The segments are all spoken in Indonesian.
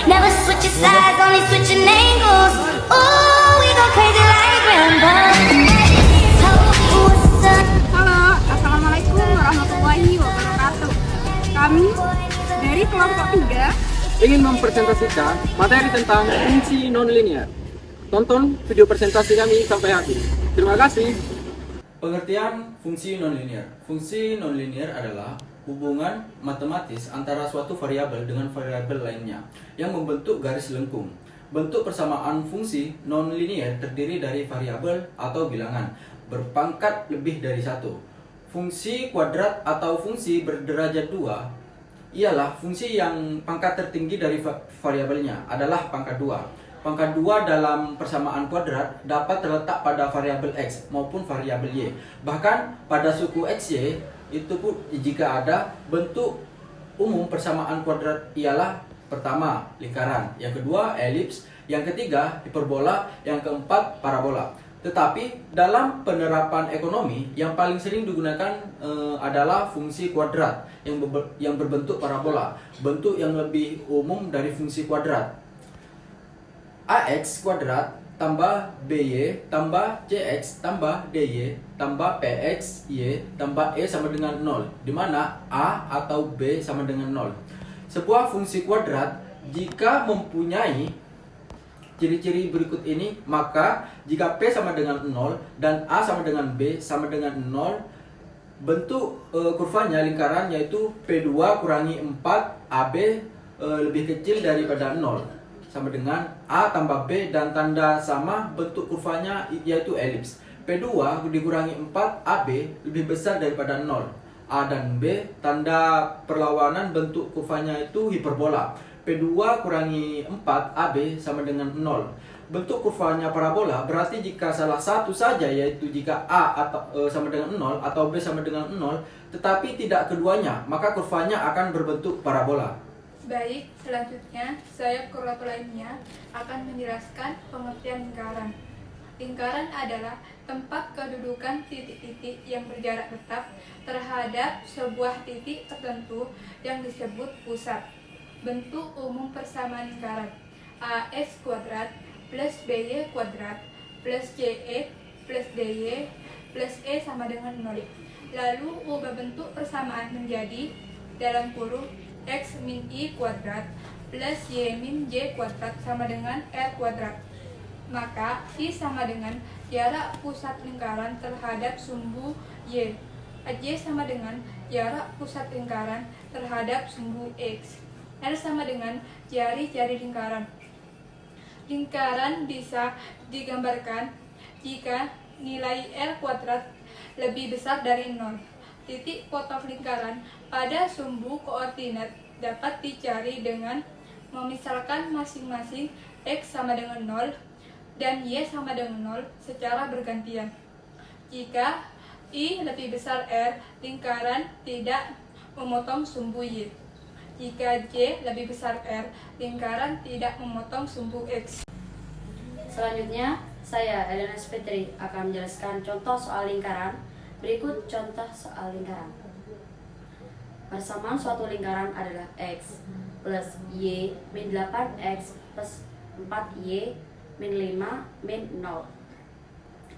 Never switching sides, only switching angles. Ooh, we go crazy like Rambo. So, what's up? Halo, Assalamualaikum warahmatullahi wabarakatuh. Kami dari kelompok 3 ingin mempresentasikan materi tentang fungsi nonlinear. Tonton video presentasi kami sampai habis. Terima kasih. Pengertian fungsi nonlinear. Fungsi nonlinear adalah hubungan matematis antara suatu variabel dengan variabel lainnya yang membentuk garis lengkung. Bentuk persamaan fungsi nonlinear terdiri dari variabel atau bilangan berpangkat lebih dari satu. Fungsi kuadrat atau fungsi berderajat 2 ialah fungsi yang pangkat tertinggi dari variabelnya adalah pangkat 2. Pangkat 2 dalam persamaan kuadrat dapat terletak pada variabel x maupun variabel y. Bahkan pada suku xy itu pun jika ada. Bentuk umum persamaan kuadrat ialah pertama lingkaran, yang kedua elips, yang ketiga hiperbola, yang keempat parabola. Tetapi dalam penerapan ekonomi yang paling sering digunakan adalah fungsi kuadrat yang berbentuk parabola, bentuk yang lebih umum dari fungsi kuadrat. AX kuadrat tambah BY tambah CX tambah DY tambah PX Y tambah E sama dengan 0, di mana A atau B sama dengan 0. Sebuah fungsi kuadrat jika mempunyai ciri-ciri berikut ini, maka jika P sama dengan 0 dan A sama dengan B sama dengan 0, bentuk kurvanya lingkaran yaitu P2 kurangi 4 AB lebih kecil daripada 0 sama dengan A tambah B dan tanda sama bentuk kurvanya yaitu elips. P2 dikurangi 4 AB lebih besar daripada 0. A dan B tanda perlawanan bentuk kurvanya itu hiperbola. P2 kurangi 4 AB sama dengan 0. Bentuk kurvanya parabola berarti jika salah satu saja, yaitu jika A atau sama dengan 0 atau B sama dengan 0, tetapi tidak keduanya, maka kurvanya akan berbentuk parabola. Baik, selanjutnya saya kurator lainnya akan menjelaskan pengertian lingkaran. Lingkaran adalah tempat kedudukan titik-titik yang berjarak tetap terhadap sebuah titik tertentu yang disebut pusat. Bentuk umum persamaan lingkaran: AX kuadrat plus BY kuadrat plus CX plus DY plus E sama dengan 0. Lalu ubah bentuk persamaan menjadi dalam kurung X min I kuadrat plus Y min J kuadrat sama dengan R kuadrat. Maka I sama dengan jarak pusat lingkaran terhadap sumbu Y. J sama dengan jarak pusat lingkaran terhadap sumbu X. R sama dengan jari-jari lingkaran. Lingkaran bisa digambarkan jika nilai R kuadrat lebih besar dari 0. Titik potong lingkaran pada sumbu koordinat dapat dicari dengan memisalkan masing-masing X sama dengan 0 dan Y sama dengan 0 secara bergantian. Jika I lebih besar R, lingkaran tidak memotong sumbu Y. Jika J lebih besar R, lingkaran tidak memotong sumbu X. Selanjutnya, saya Elena Fitri akan menjelaskan contoh soal lingkaran. Berikut contoh soal lingkaran. Persamaan suatu lingkaran adalah X plus Y min 8X plus 4Y min 5 min 0.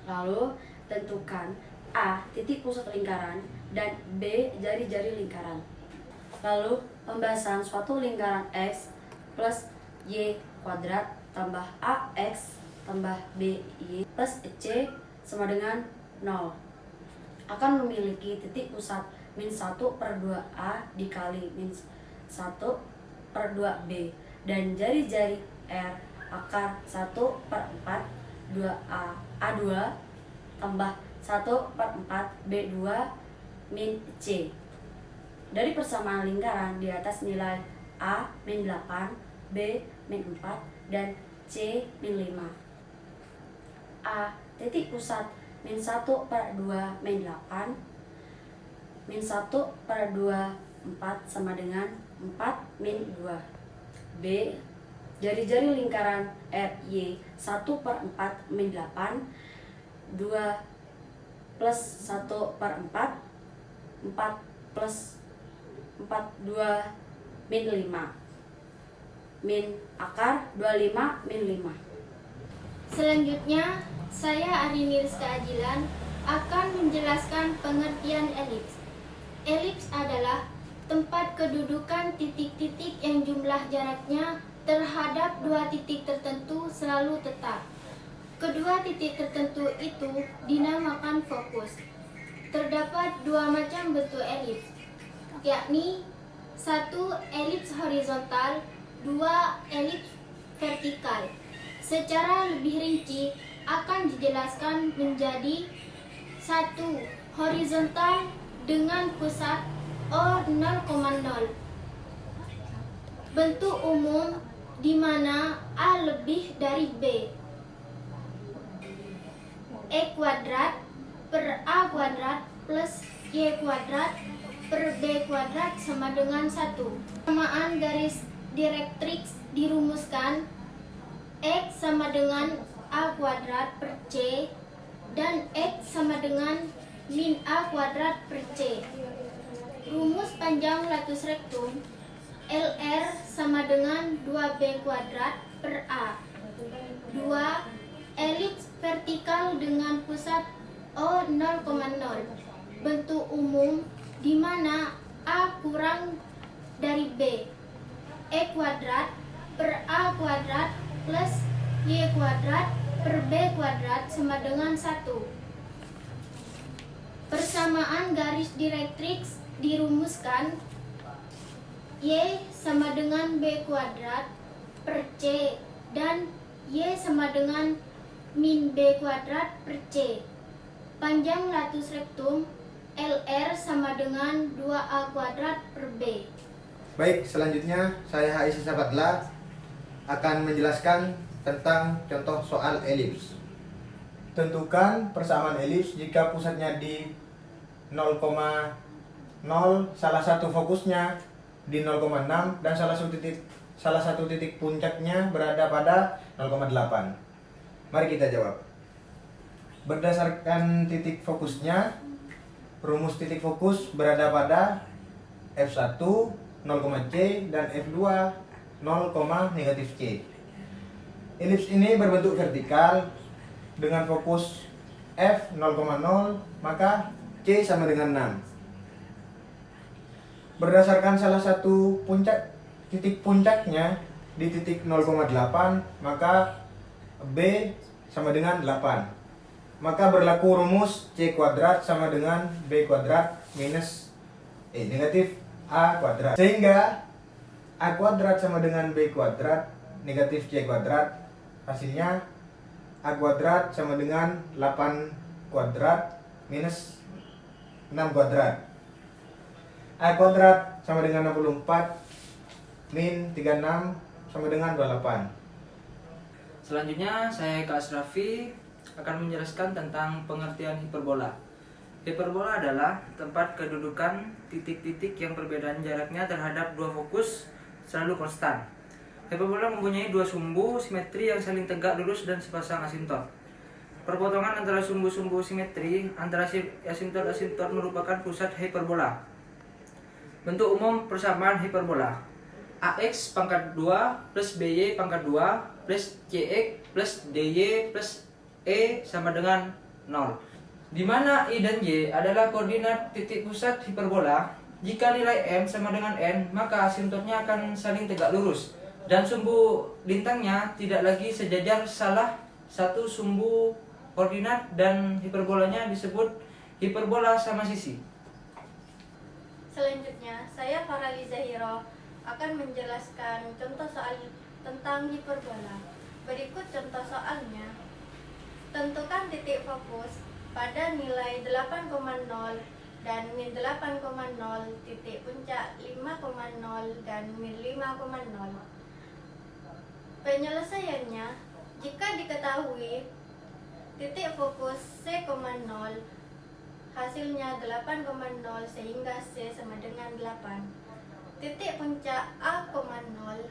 Lalu, tentukan A titik pusat lingkaran dan B jari-jari lingkaran. Lalu, pembahasan suatu lingkaran X plus Y kuadrat tambah AX tambah BY plus C sama dengan 0 akan memiliki titik pusat min 1/2A dikali min 1/2B dan jari-jari R akar 1/4 2A A2 tambah 1/4 B2 min C. Dari persamaan lingkaran di atas nilai A min 8, B min 4, dan C min 5. A titik pusat min 1/2 min 8 min 1/2 4 sama dengan 4 min 2. B jari-jari lingkaran RY 1/4 min 8 2 plus 1/4 4 plus 4 2 min 5. min akar 25 min 5. Selanjutnya, saya Arini Rizka Ajilan akan menjelaskan pengertian elips. Elips adalah tempat kedudukan titik-titik yang jumlah jaraknya terhadap dua titik tertentu selalu tetap. Kedua titik tertentu itu dinamakan fokus. Terdapat dua macam bentuk elips, yakni 1. Elips horizontal, 2. Elips vertikal. Secara lebih rinci akan dijelaskan menjadi 1. Horizontal dengan pusat O0,0. Bentuk umum di mana A lebih dari B. E kuadrat per A kuadrat plus Y kuadrat per B kuadrat sama dengan 1. Persamaan garis direktrix dirumuskan X sama dengan A kuadrat per C dan X sama dengan min A kuadrat per C. Rumus panjang latus rektum LR sama dengan 2B kuadrat per A. 2. Elips vertikal dengan pusat O0,0. Bentuk umum di mana A kurang dari B. E kuadrat per A kuadrat plus Y kuadrat per B kuadrat sama dengan 1. Persamaan garis direktrix dirumuskan Y sama dengan B kuadrat per C dan Y sama dengan min B kuadrat per C. Panjang latus rektum LR sama dengan 2A kuadrat per B. Baik, selanjutnya saya HI Sabatla akan menjelaskan tentang contoh soal elips. Tentukan persamaan elips jika pusatnya di 0,0, salah satu fokusnya di 0,6 dan salah satu titik puncaknya berada pada 0,8. Mari kita jawab. Berdasarkan titik fokusnya, rumus titik fokus berada pada F1 0,C dan F2 0,-C. Elips ini berbentuk vertikal dengan fokus F 0,0, maka C sama dengan 6. Berdasarkan salah satu titik puncaknya di titik 0,8, maka B sama dengan 8. Maka berlaku rumus C kuadrat sama dengan B kuadrat minus negatif A kuadrat. Sehingga A kuadrat sama dengan B kuadrat negatif C kuadrat. Hasilnya A kuadrat sama dengan 8 kuadrat minus 6 kuadrat. A kuadrat sama dengan 64 min 36 sama dengan 28. Selanjutnya saya Kak Asrafi akan menjelaskan tentang pengertian hiperbola. Hiperbola adalah tempat kedudukan titik-titik yang perbedaan jaraknya terhadap dua fokus selalu konstan. Hiperbola mempunyai dua sumbu simetri yang saling tegak lurus dan sepasang asimptot. Perpotongan antara sumbu-sumbu simetri antara asimptot merupakan pusat hiperbola. Bentuk umum persamaan hiperbola: AX pangkat 2 plus BY pangkat 2 plus CX plus DY plus E sama dengan 0. Di mana I dan Y adalah koordinat titik pusat hiperbola. Jika nilai M sama dengan N, maka asimptotnya akan saling tegak lurus dan sumbu lintangnya tidak lagi sejajar salah satu sumbu koordinat dan hiperbolanya disebut hiperbola sama sisi. Selanjutnya, saya Faraliza Hiro akan menjelaskan contoh soal tentang hiperbola. Berikut contoh soalnya. Tentukan titik fokus pada nilai 8,0 dan min 8,0, titik puncak 5,0 dan min 5,0. Penyelesaiannya, jika diketahui titik fokus C,0 hasilnya 8,0 sehingga C sama dengan 8. Titik puncak A,0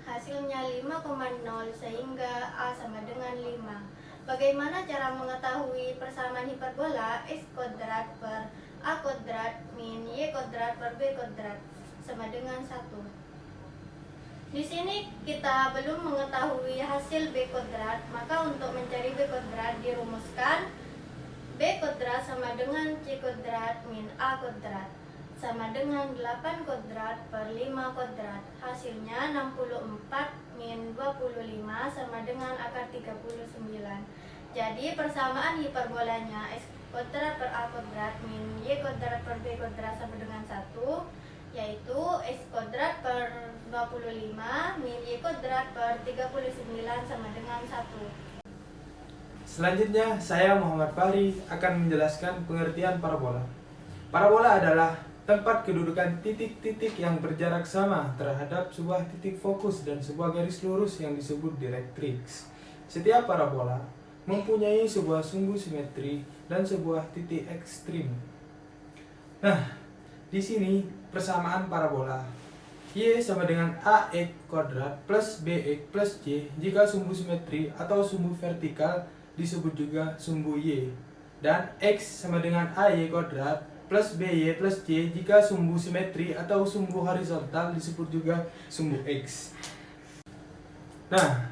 hasilnya 5,0 sehingga A sama dengan 5. Bagaimana cara mengetahui persamaan hiperbola X kuadrat per A kuadrat min Y kuadrat per B kuadrat sama dengan 1? Di sini kita belum mengetahui hasil B kuadrat, maka untuk mencari B kuadrat dirumuskan B kuadrat sama dengan C kuadrat min A kuadrat sama dengan 8 kuadrat per 5 kuadrat. Hasilnya 64 min 25 sama dengan akar 39. Jadi persamaan hiperbolanya X kuadrat per A kuadrat min Y kuadrat per B kuadrat sama dengan 1, yaitu X kuadrat per 25 min Y kuadrat per 39 sama dengan 1. Selanjutnya, saya Muhammad Fahri akan menjelaskan pengertian parabola. Parabola adalah tempat kedudukan titik-titik yang berjarak sama terhadap sebuah titik fokus dan sebuah garis lurus yang disebut direktriks. Setiap parabola mempunyai sebuah sumbu simetri dan sebuah titik ekstrim. Nah, di sini persamaan parabola. Y sama dengan AX kuadrat plus BX plus C jika sumbu simetri atau sumbu vertikal disebut juga sumbu Y, dan X sama dengan AY kuadrat plus BY plus C jika sumbu simetri atau sumbu horizontal disebut juga sumbu X. Nah,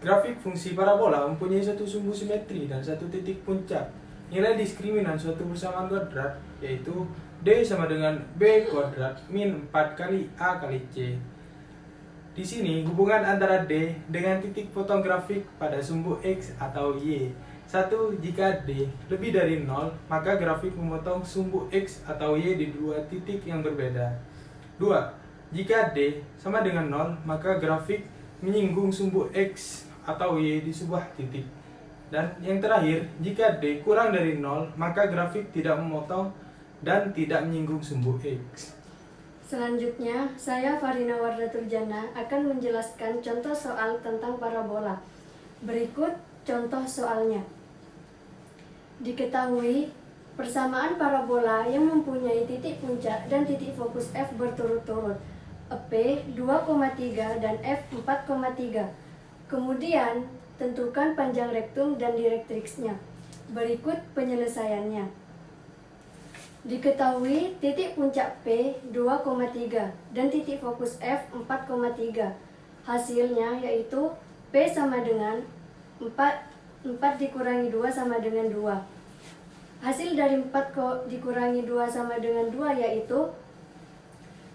grafik fungsi parabola mempunyai satu sumbu simetri dan satu titik puncak. Nilai diskriminan suatu persamaan kuadrat yaitu D sama dengan B kuadrat min 4 kali A kali C. Di sini hubungan antara D dengan titik potong grafik pada sumbu X atau Y. 1. Jika D lebih dari 0, maka grafik memotong sumbu X atau Y di dua titik yang berbeda. 2. Jika D sama dengan 0, maka grafik menyinggung sumbu X atau Y di sebuah titik. Dan yang terakhir, jika D kurang dari 0, maka grafik tidak memotong dan tidak menyinggung sumbu X. Selanjutnya, saya Farina Wardaturjana akan menjelaskan contoh soal tentang parabola. Berikut contoh soalnya. Diketahui, persamaan parabola yang mempunyai titik puncak dan titik fokus F berturut-turut, P 2,3 dan F 4,3. Kemudian, tentukan panjang rektum dan direktriksnya. Berikut penyelesaiannya. Diketahui titik puncak P 2,3 dan titik fokus F 4,3. Hasilnya yaitu P sama dengan 4 dikurangi 2 sama dengan 2. Hasil dari 4 dikurangi 2 sama dengan 2 yaitu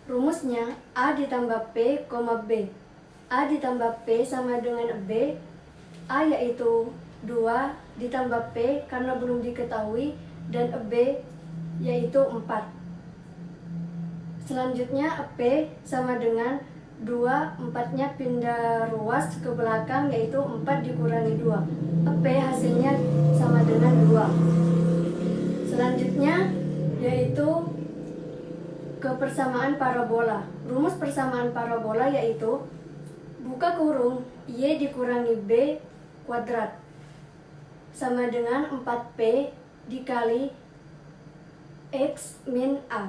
rumusnya A ditambah P, B. A ditambah P sama dengan B. A yaitu 2 ditambah P karena belum diketahui dan B yaitu 4. Selanjutnya P sama dengan 2, 4-nya pindah ruas ke belakang yaitu 4 dikurangi 2. P hasilnya sama dengan 2. Selanjutnya yaitu ke persamaan parabola. Rumus persamaan parabola yaitu buka kurung Y dikurangi B kuadrat sama dengan 4P dikali X min A.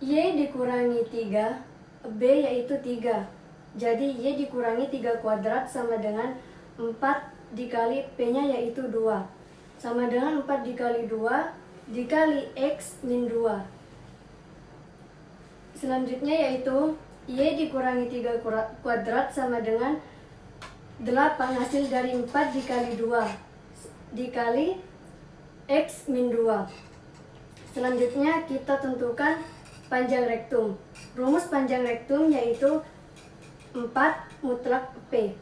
Y dikurangi 3, B yaitu 3. Jadi Y dikurangi 3 kuadrat sama dengan 4 dikali P-nya yaitu 2. Sama dengan 4 dikali 2 dikali X min 2. Selanjutnya yaitu Y dikurangi 3 kuadrat sama dengan 8 hasil dari 4 dikali 2 dikali X min 2. Selanjutnya kita tentukan panjang rektum. Rumus panjang rektum yaitu 4 mutlak P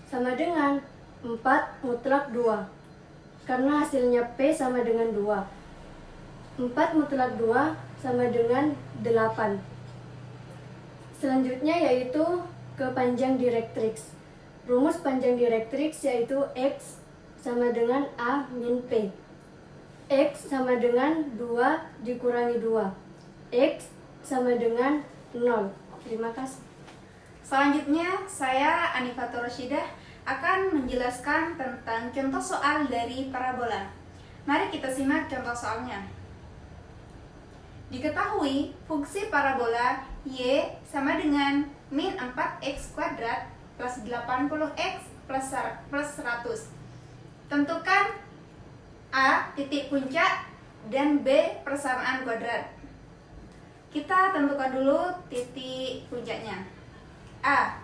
sama dengan 4 mutlak 2 karena hasilnya P sama dengan 2. 4 mutlak 2 sama dengan 8. Selanjutnya yaitu ke panjang direktriks. Rumus panjang direktriks yaitu X sama dengan A min P. X sama dengan 2 dikurangi 2. X sama dengan 0. Terima kasih. Selanjutnya, saya Anifatur Rashidah akan menjelaskan tentang contoh soal dari parabola. Mari kita simak contoh soalnya. Diketahui fungsi parabola Y sama dengan min 4x kuadrat plus 80x plus 100. Tentukan A titik puncak dan B persamaan kuadrat. Kita tentukan dulu titik puncaknya. A.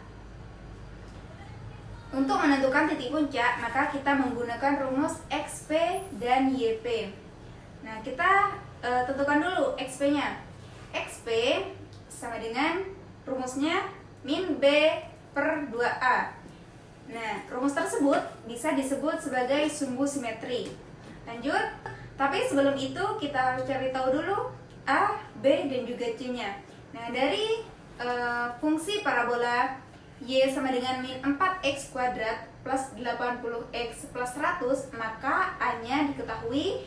Untuk menentukan titik puncak, maka kita menggunakan rumus XP dan YP. Nah, kita tentukan dulu XP-nya. XP sama dengan rumusnya min B per 2A. Nah, rumus tersebut bisa disebut sebagai sumbu simetri. Lanjut, tapi sebelum itu kita harus cari tahu dulu A, B, dan juga C-nya. Nah, dari fungsi parabola Y sama dengan min 4x kuadrat plus 80x plus 100, maka A-nya diketahui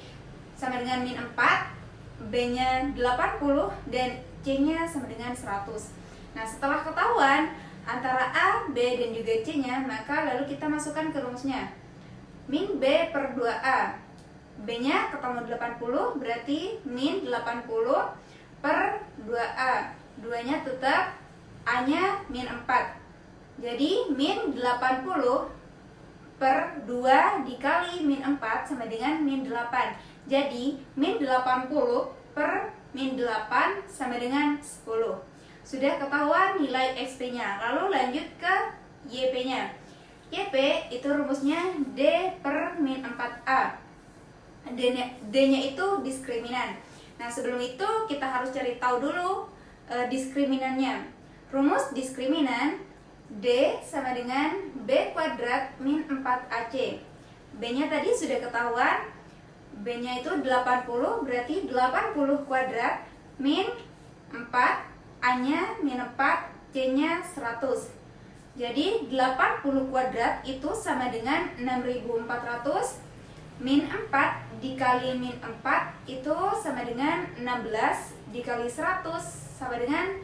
sama dengan min 4, B-nya 80, dan C-nya sama dengan 100. Nah, setelah ketahuan antara A, B, dan juga C-nya, maka lalu kita masukkan ke rumusnya. Min B per 2A. B-nya ketemu 80, berarti min 80 per 2A. 2-nya tetap, A-nya min 4. Jadi min 80 per 2 dikali min 4 sama dengan min 8. Jadi min 80 per min 8 sama dengan 10. Sudah ketahuan nilai XP-nya. Lalu lanjut ke YP-nya. YP itu rumusnya D per min 4A. D-nya itu diskriminan. Nah, sebelum itu kita harus cari tahu dulu diskriminannya. Rumus diskriminan D sama dengan B kuadrat min 4AC. B-nya tadi sudah ketahuan. B-nya itu 80, berarti 80 kuadrat min 4, A-nya min 4, C-nya 100. Jadi 80 kuadrat itu sama dengan 6400, min 4 dikali min 4 itu sama dengan 16, dikali 100 sama dengan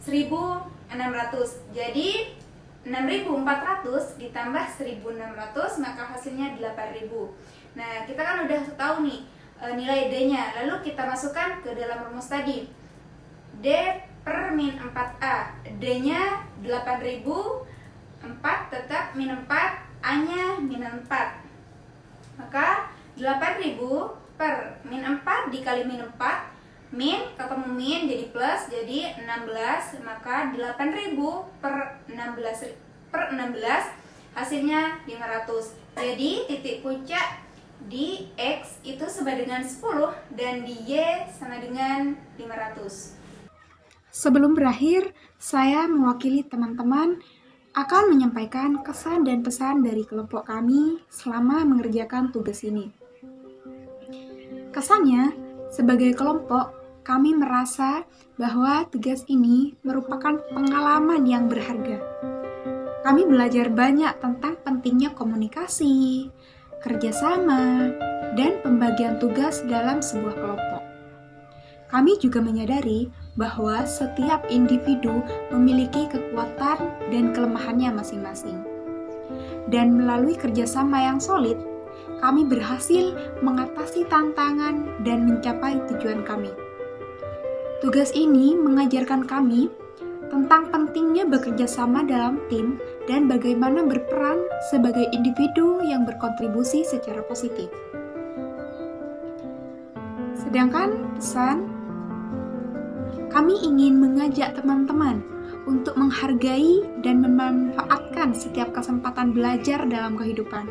1600. Jadi 6400 ditambah 1600, maka hasilnya 8000. Nah, kita kan udah tahu nih nilai D-nya. Lalu kita masukkan ke dalam rumus tadi. D per min 4A. D-nya 8000, 4 tetap min 4, A-nya min 4. Maka 8000 per min 4 dikali min 4, min ketemu min jadi plus, jadi 16, maka 8000 per 16 hasilnya 500. Jadi titik puncak di X itu sama dengan 10 dan di Y sama dengan 500. Sebelum berakhir, saya mewakili teman-teman akan menyampaikan kesan dan pesan dari kelompok kami selama mengerjakan tugas ini. Kesannya, sebagai kelompok, kami merasa bahwa tugas ini merupakan pengalaman yang berharga. Kami belajar banyak tentang pentingnya komunikasi, kerjasama, dan pembagian tugas dalam sebuah kelompok. Kami juga menyadari bahwa setiap individu memiliki kekuatan dan kelemahannya masing-masing. Dan melalui kerjasama yang solid, kami berhasil mengatasi tantangan dan mencapai tujuan kami. Tugas ini mengajarkan kami tentang pentingnya bekerja sama dalam tim dan bagaimana berperan sebagai individu yang berkontribusi secara positif. Sedangkan pesan, kami ingin mengajak teman-teman untuk menghargai dan memanfaatkan setiap kesempatan belajar dalam kehidupan.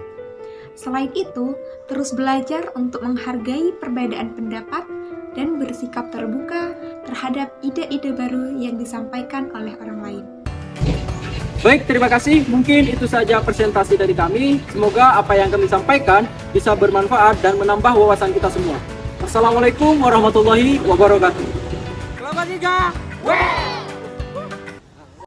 Selain itu, terus belajar untuk menghargai perbedaan pendapat dan bersikap terbuka terhadap ide-ide baru yang disampaikan oleh orang lain. Baik, terima kasih. Mungkin itu saja presentasi dari kami. Semoga apa yang kami sampaikan bisa bermanfaat dan menambah wawasan kita semua. Wassalamualaikum warahmatullahi wabarakatuh. Selamat 3.